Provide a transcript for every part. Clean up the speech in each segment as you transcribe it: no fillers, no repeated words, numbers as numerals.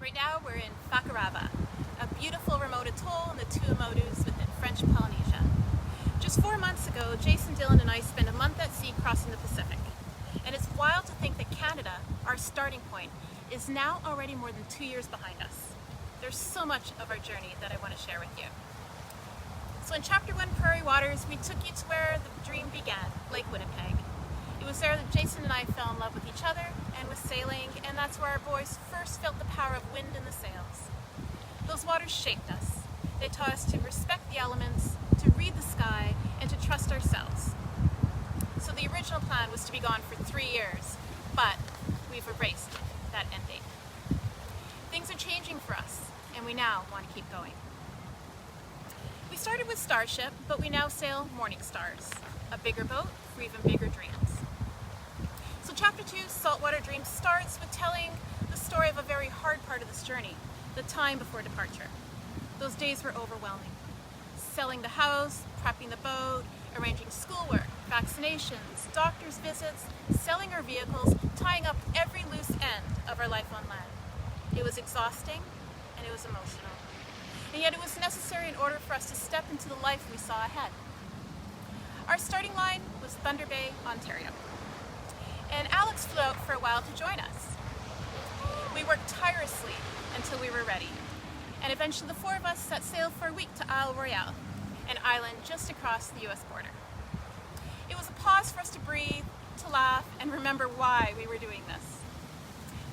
Right now we're in Fakarava, a beautiful remote atoll in the Tuamotus within French Polynesia. Just 4 months ago, Jason, Dylan, and I spent a month at sea crossing the Pacific. And it's wild to think that Canada, our starting point, is now already more than 2 years behind us. There's so much of our journey that I want to share with you. So in Chapter 1, Prairie Waters, we took you to where the dream began, Lake Winnipeg. It was there that Jason and I fell in love with each other and with sailing, and that's where our boys first felt the power of wind in the sails. Those waters shaped us. They taught us to respect the elements, to read the sky, and to trust ourselves. So the original plan was to be gone for 3 years, but we've erased that end date. Things are changing for us, and we now want to keep going. We started with Starship, but we now sail Morning Stars, a bigger boat for even bigger dreams. So Chapter 2, Saltwater Dreams, starts with telling the story of a very hard part of this journey, the time before departure. Those days were overwhelming. Selling the house, prepping the boat, arranging schoolwork, vaccinations, doctor's visits, selling our vehicles, tying up every loose end of our life on land. It was exhausting and it was emotional. And yet it was necessary in order for us to step into the life we saw ahead. Our starting line was Thunder Bay, Ontario. And Alex flew out for a while to join us. We worked tirelessly until we were ready. And eventually the four of us set sail for a week to Isle Royale, an island just across the US border. It was a pause for us to breathe, to laugh, and remember why we were doing this.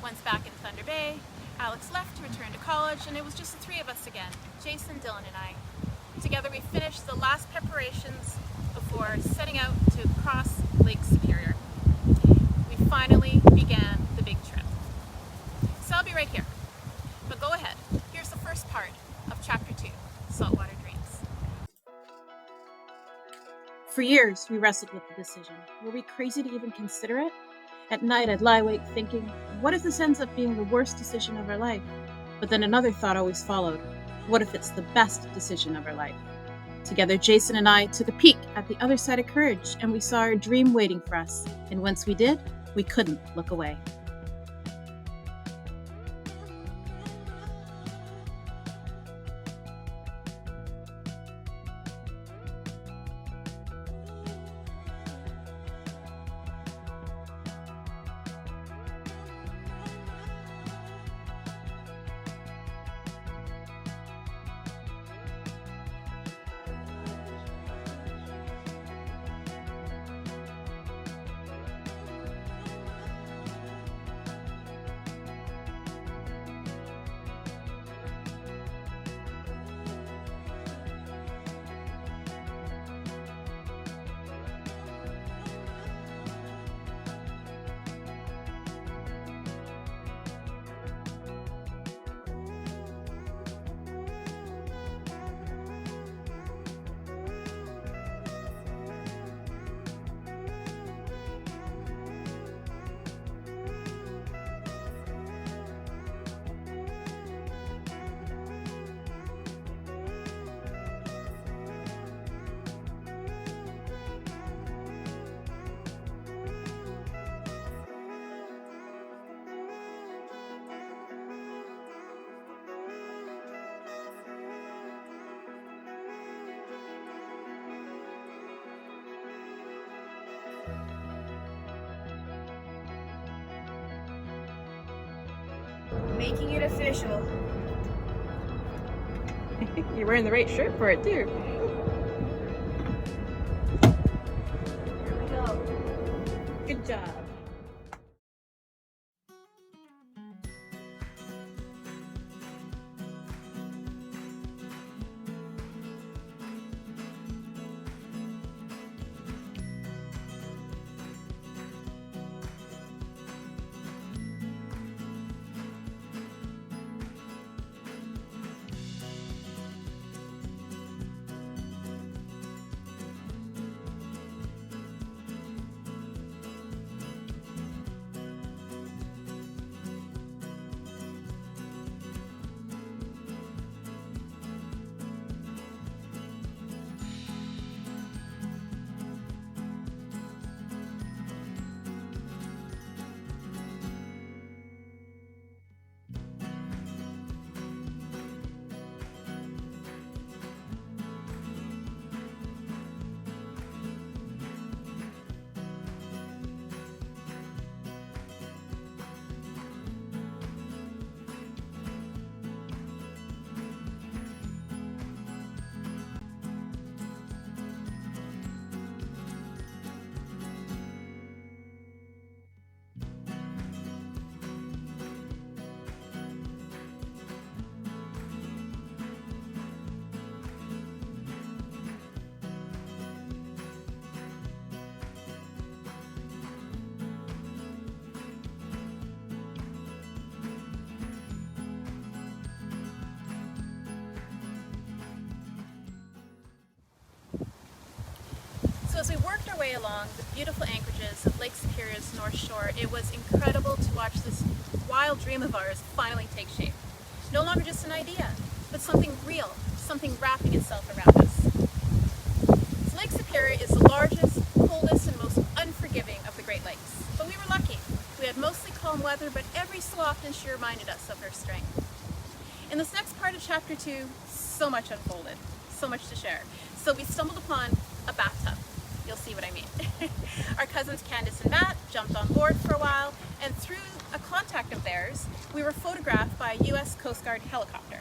Once back in Thunder Bay, Alex left to return to college, and it was just the three of us again, Jason, Dylan, and I. Together we finished the last preparations before setting out to cross Lake Superior. We finally began the big trip. So I'll be right here. But go ahead. Here's the first part of Chapter 2, Saltwater Dreams. For years, we wrestled with the decision. Were we crazy to even consider it? At night, I'd lie awake thinking, what if this ends up being the worst decision of our life? But then another thought always followed. What if it's the best decision of our life? Together, Jason and I took a peek at the other side of courage, and we saw our dream waiting for us. And once we did, we couldn't look away. Making it official. You're wearing the right shirt for it, too. Here we go. Good job. as we worked our way along the beautiful anchorages of Lake Superior's North Shore, it was incredible to watch this wild dream of ours finally take shape. No longer just an idea, but something real, something wrapping itself around us. So Lake Superior is the largest, coldest, and most unforgiving of the Great Lakes. But we were lucky. We had mostly calm weather, but every so often she reminded us of her strength. In this next part of Chapter 2, so much unfolded, so much to share. So we stumbled upon a bathtub. You'll see what I mean. Our cousins Candace and Matt jumped on board for a while, and through a contact of theirs, we were photographed by a U.S. Coast Guard helicopter.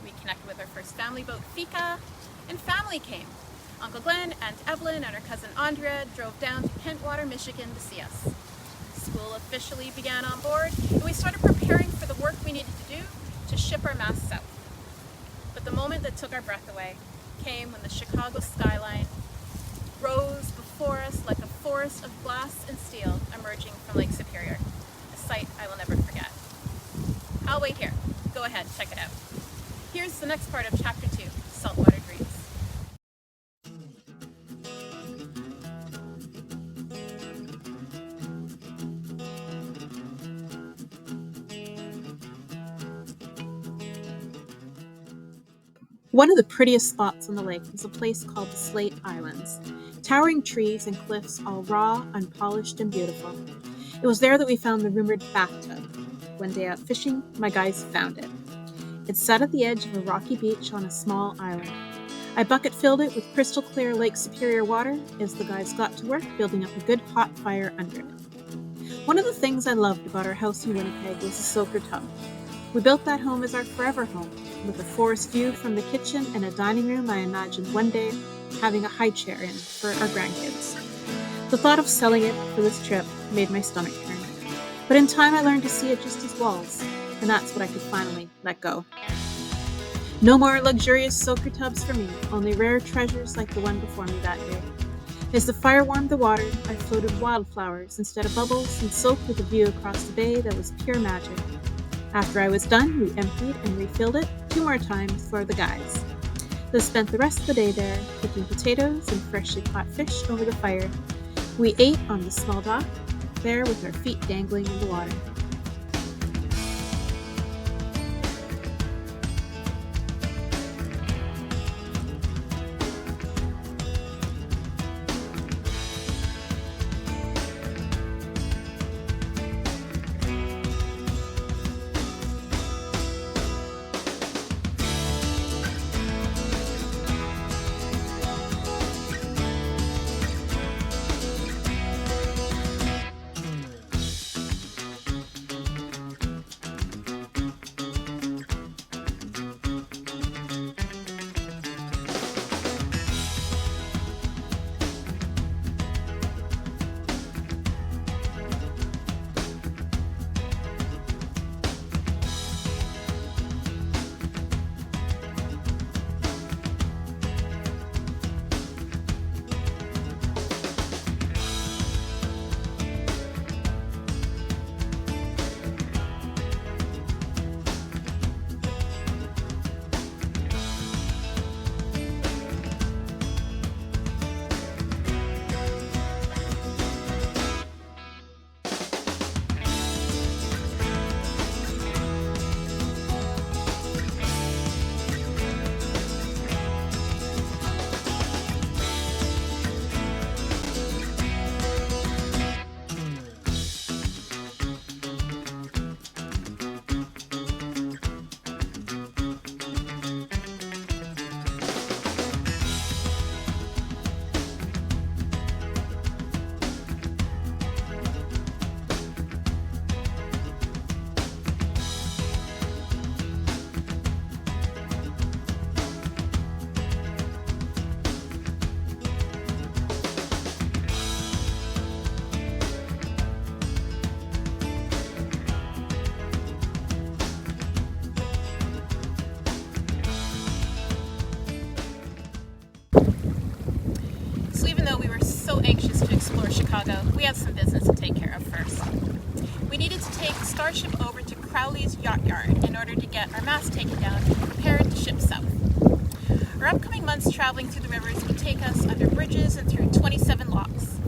We connected with our first family boat, Fika, and family came. Uncle Glenn, Aunt Evelyn, and our cousin Andrea drove down to Kentwater, Michigan to see us. School officially began on board, and we started preparing for the work we needed to do to ship our masts south. But the moment that took our breath away came when the Chicago skyline rose before us like a forest of glass and steel emerging from Lake Superior, a sight I will never forget. I'll wait here. Go ahead, check it out. Here's the next part of Chapter 2, Saltwater Dreams. One of the prettiest spots on the lake was a place called the Slate Islands. Towering trees and cliffs, all raw, unpolished, and beautiful. It was there that we found the rumored bathtub. One day out fishing, my guys found it. It sat at the edge of a rocky beach on a small island. I bucket filled it with crystal clear Lake Superior water as the guys got to work building up a good hot fire under it. One of the things I loved about our house in Winnipeg was the soaker tub. We built that home as our forever home, with a forest view from the kitchen and a dining room I imagined one day having a high chair in for our grandkids. The thought of selling it for this trip made my stomach turn. But in time I learned to see it just as walls, and that's what I could finally let go. No more luxurious soaker tubs for me, only rare treasures like the one before me that day. As the fire warmed the water, I floated wildflowers instead of bubbles and soaked with a view across the bay that was pure magic. After I was done, we emptied and refilled it 2 more times for the guys. They spent the rest of the day there, cooking potatoes and freshly caught fish over the fire. We ate on the small dock, there with our feet dangling in the water. Chicago, we had some business to take care of first. We needed to take the Starship over to Crowley's Yacht Yard in order to get our mast taken down and prepared to ship south. Our upcoming months traveling through the rivers would take us under bridges and through 27 locks.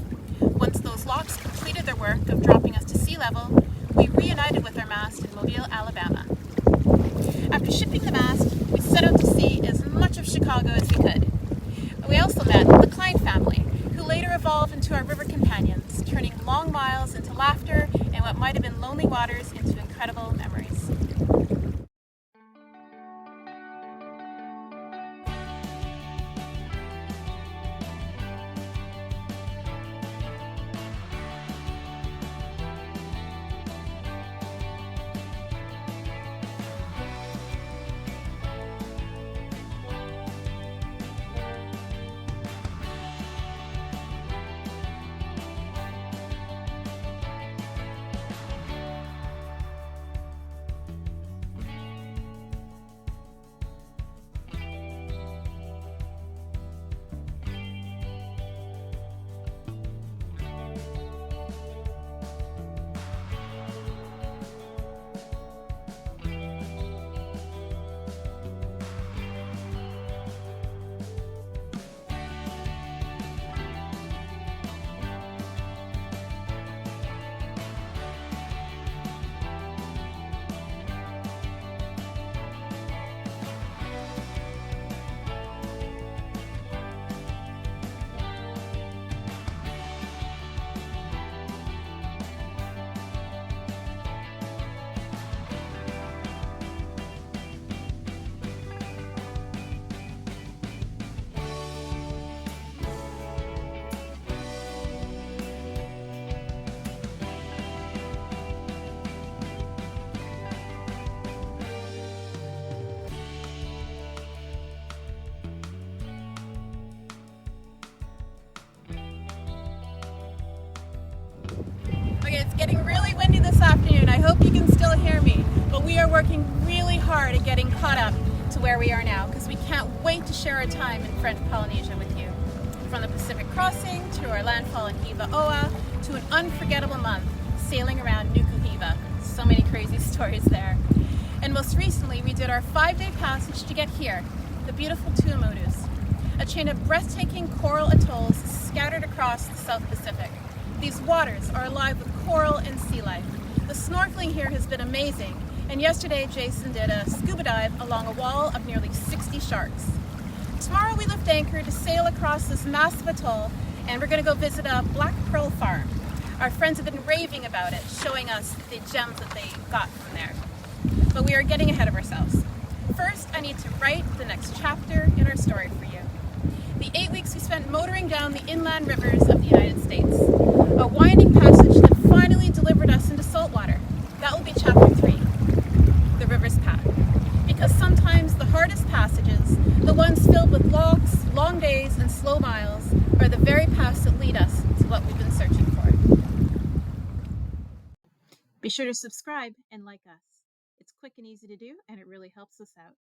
Once those locks completed their work of dropping us to sea level, we reunited with our mast in Mobile, Alabama. After shipping the mast, we set out to see as much of Chicago as we could. We also met the Klein family, who later evolved into our river companions, turning long miles into laughter and what might have been lonely waters into incredible memories. Okay, it's getting really windy this afternoon. I hope you can still hear me, but we are working really hard at getting caught up to where we are now because we can't wait to share our time in French Polynesia with you. From the Pacific crossing to our landfall in Hiva Oa to an unforgettable month sailing around Nuku Hiva. So many crazy stories there. And most recently, we did our 5-day passage to get here, the beautiful Tuamotus, a chain of breathtaking coral atolls scattered across the South Pacific. These waters are alive with coral and sea life. The snorkeling here has been amazing, and yesterday Jason did a scuba dive along a wall of nearly 60 sharks. Tomorrow we lift anchor to sail across this massive atoll, and we're going to go visit a black pearl farm. Our friends have been raving about it, showing us the gems that they got from there. But we are getting ahead of ourselves. First, I need to write the next chapter in our story for you. The 8 weeks we spent motoring down the inland rivers of the United States. A winding passage that finally delivered us into saltwater. That will be chapter 3, the river's path. Because sometimes the hardest passages, the ones filled with logs, long days, and slow miles, are the very paths that lead us to what we've been searching for. Be sure to subscribe and like us. It's quick and easy to do, and it really helps us out.